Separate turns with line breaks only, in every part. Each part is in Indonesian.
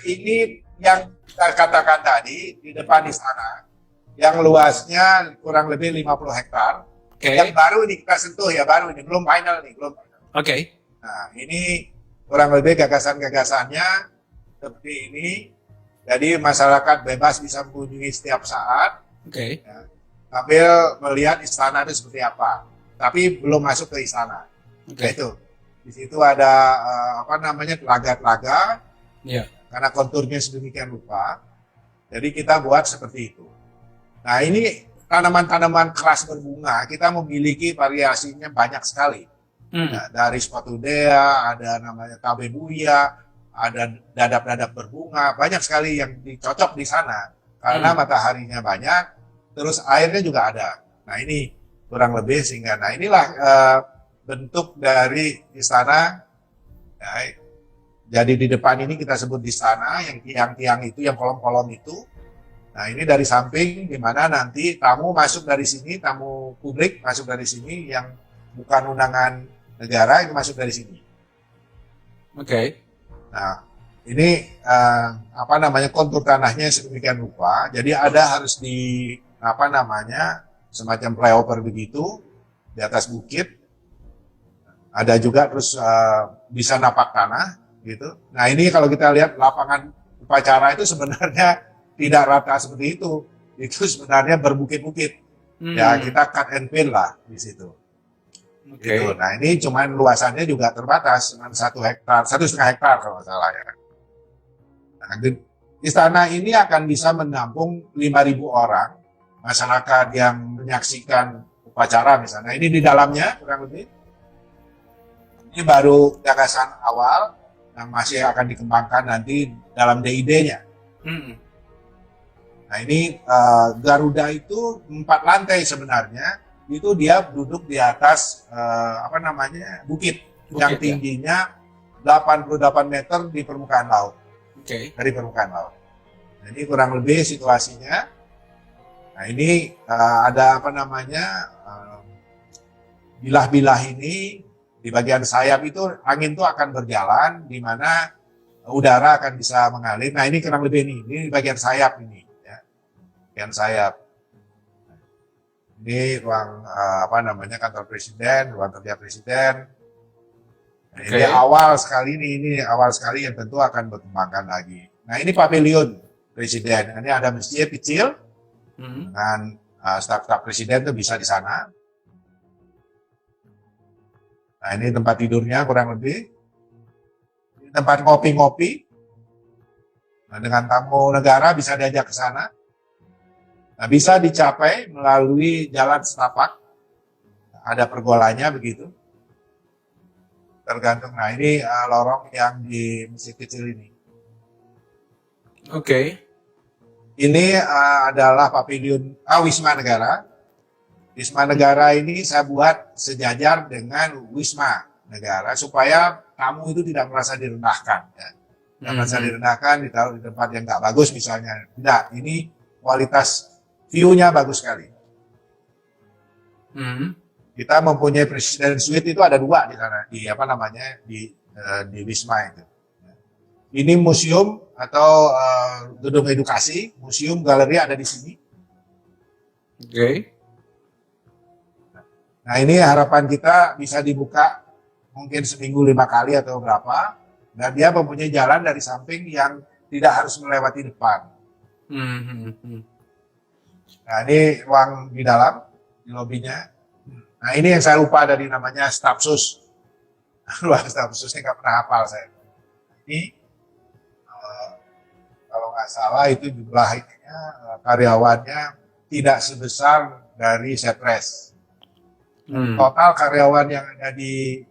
ini yang kita katakan tadi di depan istana, yang luasnya kurang lebih 50 hektar.
Oke.
Yang baru ini kita sentuh ya, baru ini, belum final nih, belum final.
Oke.
Nah, ini kurang lebih gagasan-gagasannya seperti ini. Jadi masyarakat bebas bisa mengunjungi setiap saat,
Oke.
ya, sambil melihat istana itu seperti apa. Tapi belum masuk ke istana.
Oke.
Nah, itu. Di situ ada telaga-telaga,
Ya.
karena konturnya sedemikian rupa. Jadi kita buat seperti itu. Nah, ini tanaman-tanaman keras berbunga, kita memiliki variasinya banyak sekali. Nah, dari spatudea, ada namanya tabebuya, ada dadap-dadap berbunga, banyak sekali yang dicocok di sana. Karena mataharinya banyak, terus airnya juga ada. Nah, ini kurang lebih sehingga, nah inilah bentuk dari istana. Ya, jadi di depan ini kita sebut istana, yang tiang-tiang itu, yang kolom-kolom itu. Nah, ini dari samping, di mana nanti tamu masuk dari sini, tamu publik masuk dari sini, yang bukan undangan negara itu masuk dari sini.
Oke.
Nah, ini kontur tanahnya sedemikian rupa. Jadi ada harus di semacam flyover begitu di atas bukit. Ada juga terus bisa napak tanah gitu. Nah, ini kalau kita lihat lapangan upacara itu sebenarnya tidak rata seperti itu. Itu sebenarnya berbukit-bukit. Ya, kita cut and fill lah di situ.
Oke.
Gitu. Nah, ini cuman luasannya juga terbatas, cuma 1,5 hektar kalau nggak salah ya. Nah, istana ini akan bisa menampung 5.000 orang masyarakat yang menyaksikan upacara misalnya. Ini di dalamnya kurang lebih. Ini baru gagasan awal yang masih akan dikembangkan nanti dalam DID-nya. Nah, ini Garuda itu 4 lantai sebenarnya. Itu dia duduk di atas bukit yang tingginya 88 meter di permukaan laut. Dari permukaan laut. Jadi kurang lebih situasinya. Nah, ini ada bilah-bilah ini di bagian sayap itu angin itu akan berjalan di mana udara akan bisa mengalir. Nah, ini kurang lebih ini bagian sayap ini ya. Bagian sayap. Ini ruang kantor presiden, ruang kerja presiden. Nah, ini awal sekali ini awal sekali yang tentu akan berkembangkan lagi. Nah, ini pavilion presiden. Ini ada masjid kecil dengan staf-staf presiden tuh bisa di sana. Nah, ini tempat tidurnya kurang lebih. Ini tempat ngopi-ngopi. Nah, dengan tamu negara bisa diajak ke sana. Nah, bisa dicapai melalui jalan setapak. Ada pergolanya begitu. Tergantung. Nah, ini lorong yang di masjid kecil ini.
Oke.
Ini adalah pavilion Wisma Negara. Wisma Negara ini saya buat sejajar dengan Wisma Negara supaya tamu itu tidak merasa direndahkan. Ya. Tidak merasa direndahkan, ditaruh di tempat yang nggak bagus misalnya. Tidak, ini kualitas view-nya bagus sekali. Kita mempunyai Presiden Suite itu ada 2 di sana, di Wisma itu. Ini museum atau gedung edukasi, museum galeri ada di sini.
Oke.
Nah, ini harapan kita bisa dibuka mungkin seminggu 5 kali atau berapa. Dan dia mempunyai jalan dari samping yang tidak harus melewati depan. Nah, ini ruang di dalam, di lobinya. Nah, ini yang saya lupa dari namanya stafsus. Ruang stafsusnya nggak pernah hafal saya. Ini kalau nggak salah itu jumlah karyawannya tidak sebesar dari Setres. Total karyawan yang ada di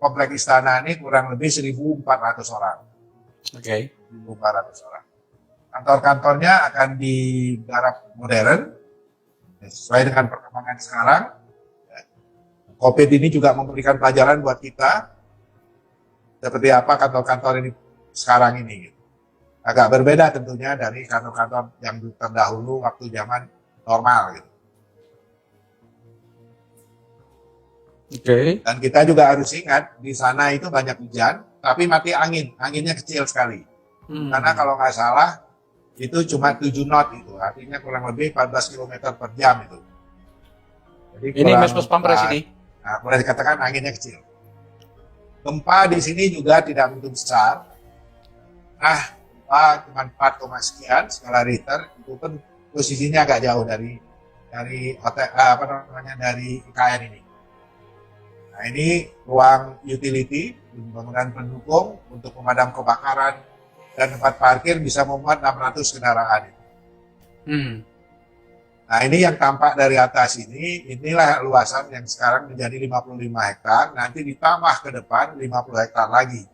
komplek istana ini kurang lebih 1.400 orang.
Oke.
1.400 orang. Kantor-kantornya akan digarap modern, sesuai dengan perkembangan sekarang. COVID ini juga memberikan pelajaran buat kita, seperti apa kantor-kantor ini sekarang ini. Agak berbeda tentunya dari kantor-kantor yang terdahulu waktu zaman normal. Gitu.
Oke.
Dan kita juga harus ingat, di sana itu banyak hujan, tapi mati angin. Anginnya kecil sekali. Karena kalau nggak salah itu cuma 7 knot itu, artinya kurang lebih 14 km per jam itu. Jadi
Ini Mesmos Pampres ini.
Nah, boleh dikatakan anginnya kecil. Gempa di sini juga tidak begitu besar. Nah, gempa cuma 4, sekian skala Richter, itu pun posisinya agak jauh dari dari IKN ini. Nah, ini ruang utility, bangunan pendukung untuk pemadam kebakaran dan tempat parkir bisa memuat 600 kendaraan. Nah, ini yang tampak dari atas ini, inilah luasan yang sekarang menjadi 55 hektar, nanti ditambah ke depan 50 hektar lagi.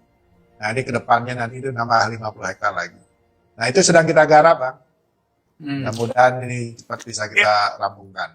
Nah, ini ke depannya nanti itu nambah 50 hektar lagi. Nah, itu sedang kita garap, Bang. Mudah-mudahan ini cepat bisa kita rampungkan.